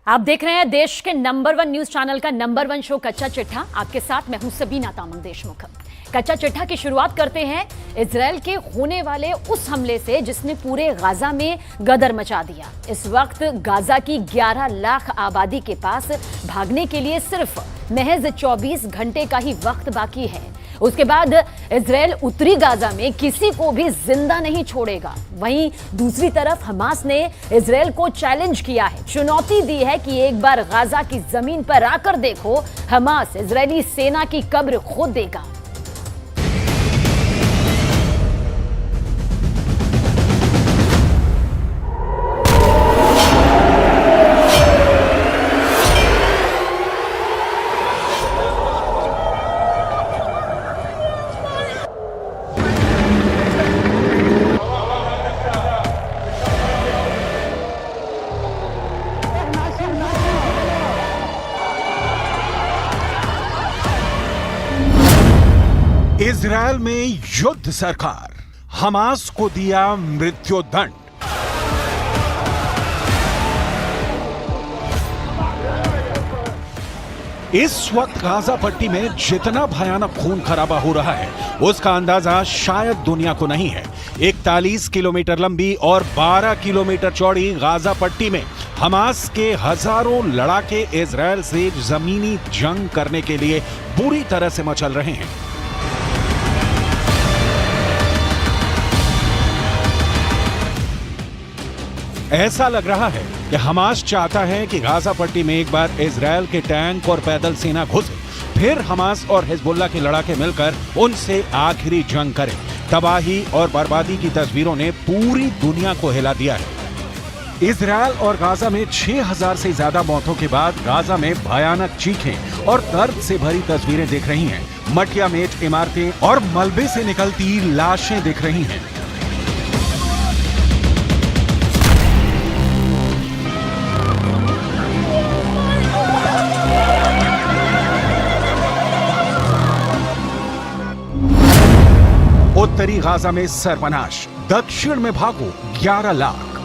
आप देख रहे हैं देश के नंबर 1 न्यूज चैनल का नंबर 1 शो कच्चा चिट्ठा। आपके साथ मैं हूं सबीना तामंग देशमुख। कच्चा चिट्ठा की शुरुआत करते हैं इजरायल के होने वाले उस हमले से जिसने पूरे गाजा में गदर मचा दिया। इस वक्त गाजा की 11 लाख आबादी के पास भागने के लिए सिर्फ महज 24 घंटे का ही वक्त बाकी है। उसके बाद इजरायल उत्तरी गाजा में किसी को भी जिंदा नहीं छोड़ेगा। वहीं दूसरी तरफ हमास ने इजरायल को चैलेंज किया है, चुनौती दी है कि एक बार गाजा की जमीन पर आकर देखो, हमास इजरायली सेना की कब्र खोद देगा। इजरायल में युद्ध सरकार, हमास को दिया मृत्युदंड। इस वक्त गाजा पट्टी में जितना भयानक खून खराबा हो रहा है उसका अंदाजा शायद दुनिया को नहीं है। 41 किलोमीटर लंबी और 12 किलोमीटर चौड़ी गाजा पट्टी में हमास के हजारों लड़ाके इजरायल से जमीनी जंग करने के लिए बुरी तरह से मचल रहे हैं। ऐसा लग रहा है कि हमास चाहता है कि गाजा पट्टी में एक बार इजरायल के टैंक और पैदल सेना घुसे, फिर हमास और हिजबुल्ला के लड़ाके मिलकर उनसे आखिरी जंग करें। तबाही और बर्बादी की तस्वीरों ने पूरी दुनिया को हिला दिया है। इजरायल और गाजा में 6000 से ज्यादा मौतों के बाद गाजा में भयानक चीखें और दर्द से भरी तस्वीरें दिख रही हैं। मटिया मेट इमारतें और मलबे से निकलती लाशें दिख रही हैं। उत्तरी गाजा में सर्वनाश, दक्षिण में भागो 11 लाख।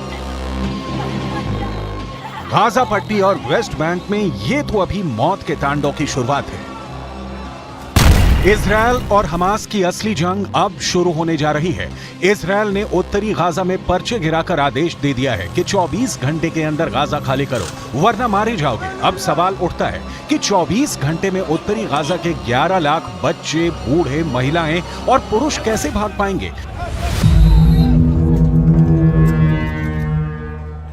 गाजा पट्टी और वेस्ट बैंक में ये तो अभी मौत के तांडव की शुरुआत है। इजरायल और हमास की असली जंग अब शुरू होने जा रही है। इजरायल ने उत्तरी गाजा में पर्चे गिराकर आदेश दे दिया है कि 24 घंटे के अंदर गाजा खाली करो वरना मारे जाओगे। अब सवाल उठता है कि 24 घंटे में उत्तरी गाजा के 11 लाख बच्चे, बूढ़े, महिलाएं और पुरुष कैसे भाग पाएंगे?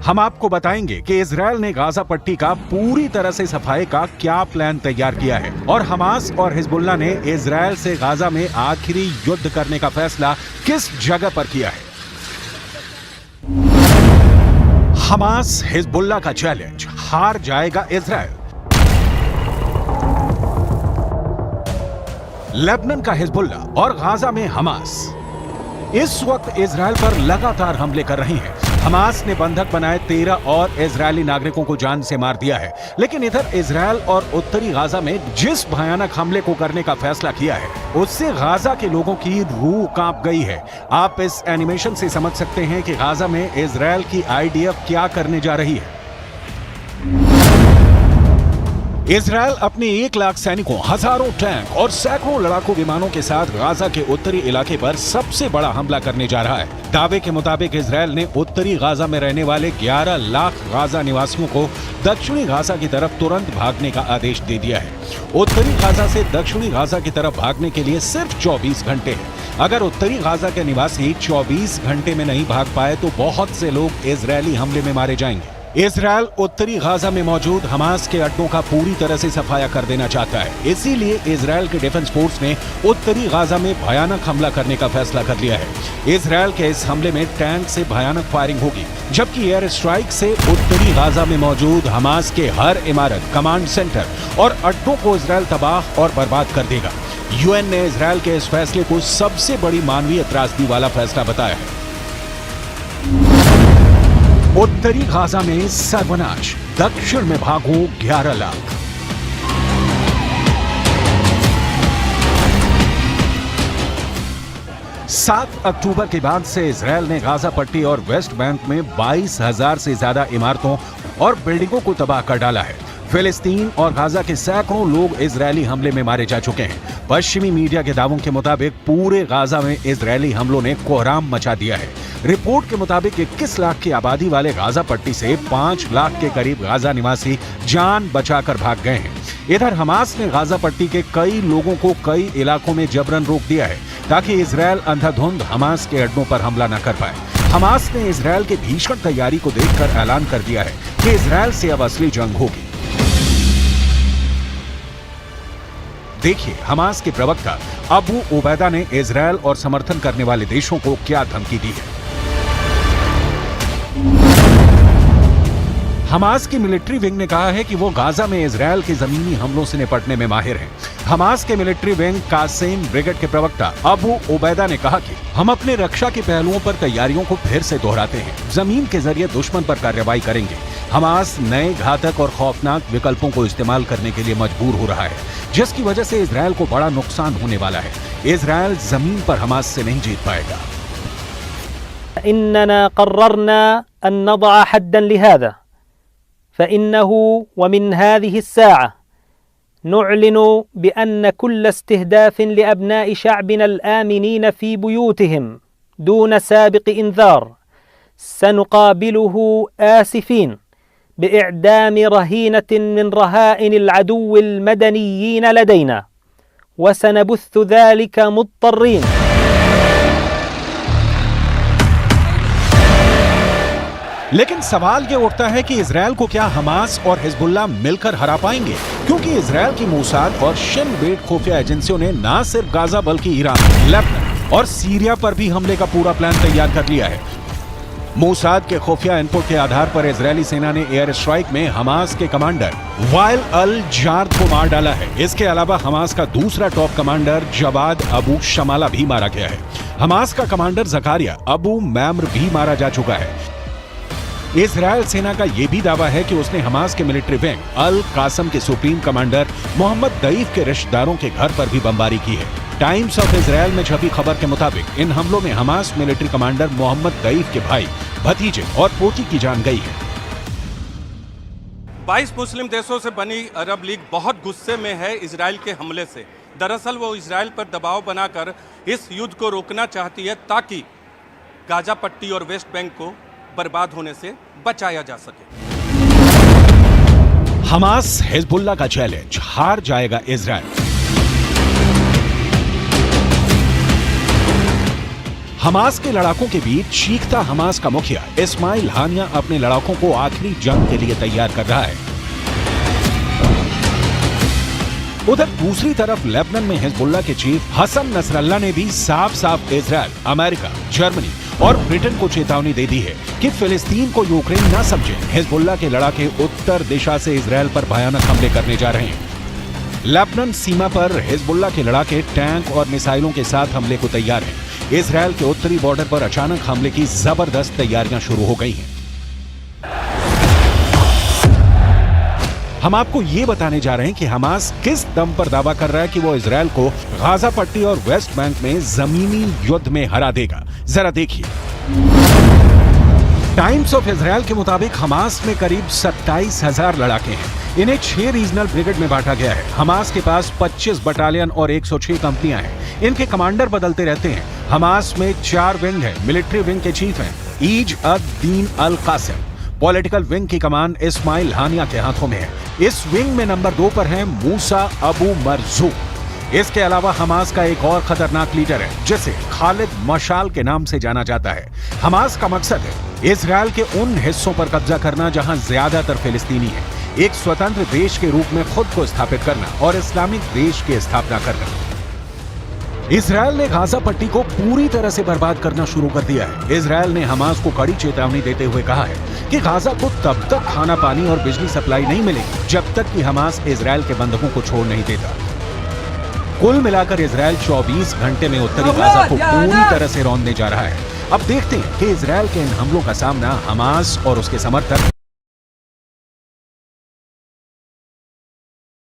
हम आपको बताएंगे कि इजरायल ने गाजा पट्टी का पूरी तरह से सफाई का क्या प्लान तैयार किया है और हमास और हिजबुल्ला ने इजरायल से गाजा में आखिरी युद्ध करने का फैसला किस जगह पर किया है। हमास हिजबुल्ला का चैलेंज, हार जाएगा इजरायल। लेबनान का हिजबुल्ला और गाजा में हमास इस वक्त इजरायल पर लगातार हमले कर रही हैं। हमास ने बंधक बनाए 13 और इजरायली नागरिकों को जान से मार दिया है। लेकिन इधर इजरायल और उत्तरी गाजा में जिस भयानक हमले को करने का फैसला किया है उससे गाजा के लोगों की रूह कांप गई है। आप इस एनिमेशन से समझ सकते हैं कि गाजा में इजरायल की आईडीएफ क्या करने जा रही है। इजरायल अपने 1 लाख सैनिकों, हजारों टैंक और सैकड़ों लड़ाकू विमानों के साथ गाजा के उत्तरी इलाके पर सबसे बड़ा हमला करने जा रहा है। दावे के मुताबिक इजरायल ने उत्तरी गाजा में रहने वाले 11 लाख गाजा निवासियों को दक्षिणी गाजा की तरफ तुरंत भागने का आदेश दे दिया है। उत्तरी गाजा से दक्षिणी गाजा की तरफ भागने के लिए सिर्फ 24 घंटे है। अगर उत्तरी गाजा के निवासी 24 घंटे में नहीं भाग पाए तो बहुत से लोग इजरायली हमले में मारे जाएंगे। इजरायल उत्तरी गाजा में मौजूद हमास के अड्डों का पूरी तरह से सफाया कर देना चाहता है। इसीलिए इजरायल के डिफेंस फोर्स ने उत्तरी गाजा में भयानक हमला करने का फैसला कर लिया है। इजरायल के इस हमले में टैंक से भयानक फायरिंग होगी, जबकि एयर स्ट्राइक से उत्तरी गाजा में मौजूद हमास के हर इमारत, कमांड सेंटर और अड्डों को इजरायल तबाह और बर्बाद कर देगा। यूएन ने इजरायल के इस फैसले को सबसे बड़ी मानवीय त्रासदी वाला फैसला बताया है। उत्तरी गाजा में सर्वनाश, दक्षिण में भागो 11 लाख। 7 अक्टूबर के बाद से इजरायल ने गाजा पट्टी और वेस्ट बैंक में 22,000 से ज्यादा इमारतों और बिल्डिंगों को तबाह कर डाला है। फिलिस्तीन और गाजा के सैकड़ों लोग इजरायली हमले में मारे जा चुके हैं। पश्चिमी मीडिया के दावों के मुताबिक पूरे गाजा में इजरायली हमलों ने कोहराम मचा दिया है। रिपोर्ट के मुताबिक 21 लाख की आबादी वाले गाजा पट्टी से 5 लाख के करीब गाजा निवासी जान बचाकर भाग गए हैं। इधर हमास ने गाजा पट्टी के कई लोगों को कई इलाकों में जबरन रोक दिया है ताकि इजरायल अंधाधुंध हमास के अड्डों पर हमला न कर पाए। हमास ने इजरायल के भीषण तैयारी को देखकर ऐलान कर दिया है कि इजरायल से अब असली जंग होगी। देखिए हमास के प्रवक्ता अबू उबैदा ने इजरायल और समर्थन करने वाले देशों को क्या धमकी दी है। हमास की मिलिट्री विंग ने कहा है कि वो गाजा में इजरायल के जमीनी हमलों से निपटने में माहिर हैं। हमास के मिलिट्री विंग कासेम ब्रिगेड के प्रवक्ता अबू उबैदा ने कहा कि हम अपने रक्षा के पहलुओं पर तैयारियों को फिर से दोहराते हैं, जमीन के जरिए दुश्मन पर कार्रवाई करेंगे। हमास नए घातक और खौफनाक विकल्पों को इस्तेमाल करने के लिए मजबूर हो रहा है, जिसकी वजह से इजरायल को बड़ा नुकसान होने वाला है। इजरायल जमीन पर हमास से नहीं जीत पाएगा। इन्नना क़र्ररना अन नदअ हद्दन लिहाज़ा फ़इन्नहु व मिन हाज़िहि अस्साअ नुअलिनु बिअन्न कुल्ल इस्तिहदाफ़िन लिअबनाइ शअबिना अलआमिनीन फ़ी बुयूतिहिम दून साबिक़ इंज़ार सनुक़ाबिलुहु आसिफ़ीन बिइअदाम रहीनतिन मिन रहाइन अलअदुव्व अलमदनिय्यीन लदैना व सनबुस्सु ज़ालिका मुत्तर्रीन। लेकिन सवाल ये उठता है कि इजरायल को क्या हमास और हिजबुल्लाह मिलकर हरा पाएंगे, क्योंकि इजरायल की मोसाद और शिन बेट खुफिया एजेंसियों ने न सिर्फ गाजा बल्कि ईरान, लेबनान और सीरिया पर भी हमले का पूरा प्लान तैयार कर लिया है। मोसाद के खुफिया इनपुट के आधार पर इजरायली सेना ने एयर स्ट्राइक में हमास के कमांडर वाइल अल जार्द को मार डाला है। इसके अलावा हमास का दूसरा टॉप कमांडर जवाद अबू शमाला भी मारा गया है। हमास का कमांडर जकारिया अबू मैम्र भी मारा जा चुका है। इजरायल सेना का यह भी दावा है कि उसने हमास के मिलिट्री विंग अल कासम के सुप्रीम कमांडर मोहम्मद दईफ के रिश्तेदारों के घर पर भी बमबारी की है। टाइम्स ऑफ इजरायल में छपी खबर के मुताबिक इन हमलों में हमास मिलिट्री कमांडर मोहम्मद दईफ के भाई, भतीजे और पोती की जान गई है। 22 मुस्लिम देशों से बनी अरब लीग बहुत गुस्से में है इजरायल के हमले से। दरअसल वो इजरायल पर दबाव बनाकर इस युद्ध को रोकना चाहती है ताकि गाजा पट्टी और वेस्ट बैंक को बर्बाद होने से बचाया जा सके। हमास हिजबुल्लाह का चैलेंज, हार जाएगा इजरायल। हमास के लड़ाकों के बीच चीखता हमास का मुखिया इस्माइल हानिया अपने लड़ाकों को आखिरी जंग के लिए तैयार कर रहा है। उधर दूसरी तरफ लेबनान में हिजबुल्लाह के चीफ हसन नसरल्लाह ने भी साफ साफ इजरायल, अमेरिका, जर्मनी और ब्रिटेन को चेतावनी दे दी है कि फिलिस्तीन को यूक्रेन न समझे। हिजबुल्लाह के लड़ाके उत्तर दिशा से इजरायल पर भयानक हमले करने जा रहे हैं। लेबनान सीमा पर हिजबुल्लाह के लड़ाके टैंक और मिसाइलों के साथ हमले को तैयार हैं। इजरायल के उत्तरी बॉर्डर पर अचानक हमले की जबरदस्त तैयारियां शुरू हो गई हैं। हम आपको ये बताने जा रहे हैं कि हमास किस दम पर दावा कर रहा है कि वो इजरायल को गाजा पट्टी और वेस्ट बैंक में जमीनी युद्ध में हरा देगा। जरा देखिए। टाइम्स ऑफ इजरायल के मुताबिक हमास में करीब 27,000 लड़ाके हैं। इन्हें 6 रीजनल ब्रिगेड में बांटा गया है। हमास के पास 25 बटालियन और 106 कंपनियां हैं। इनके कमांडर बदलते रहते हैं। हमास में 4 विंग है। मिलिट्री विंग के चीफ हैं ईज अद दीन अल कासिम। पॉलिटिकल विंग की कमान इस्माइल हानिया के हाथों में है। इस विंग में नंबर 2 पर है मूसा अबू मरजूक। इसके अलावा हमास का एक और खतरनाक लीडर है जिसे खालिद मशाल के नाम से जाना जाता है। हमास का मकसद है इजरायल के उन हिस्सों पर कब्जा करना जहां ज्यादातर फिलिस्तीनी है, एक स्वतंत्र देश के रूप में खुद को स्थापित करना और इस्लामिक देश की स्थापना करना। इजरायल ने गाजा पट्टी को पूरी तरह से बर्बाद करना शुरू कर दिया है। इजरायल ने हमास को कड़ी चेतावनी देते हुए कहा है कि गाजा को तब तक खाना पानी और बिजली सप्लाई नहीं मिलेगी जब तक कि हमास इजरायल के बंधकों को छोड़ नहीं देता। कुल मिलाकर इजरायल 24 घंटे में उत्तरी गाजा को पूरी तरह से रौंदने जा रहा है। अब देखते हैं कि इजरायल के इन हमलों का सामना हमास और उसके समर्थक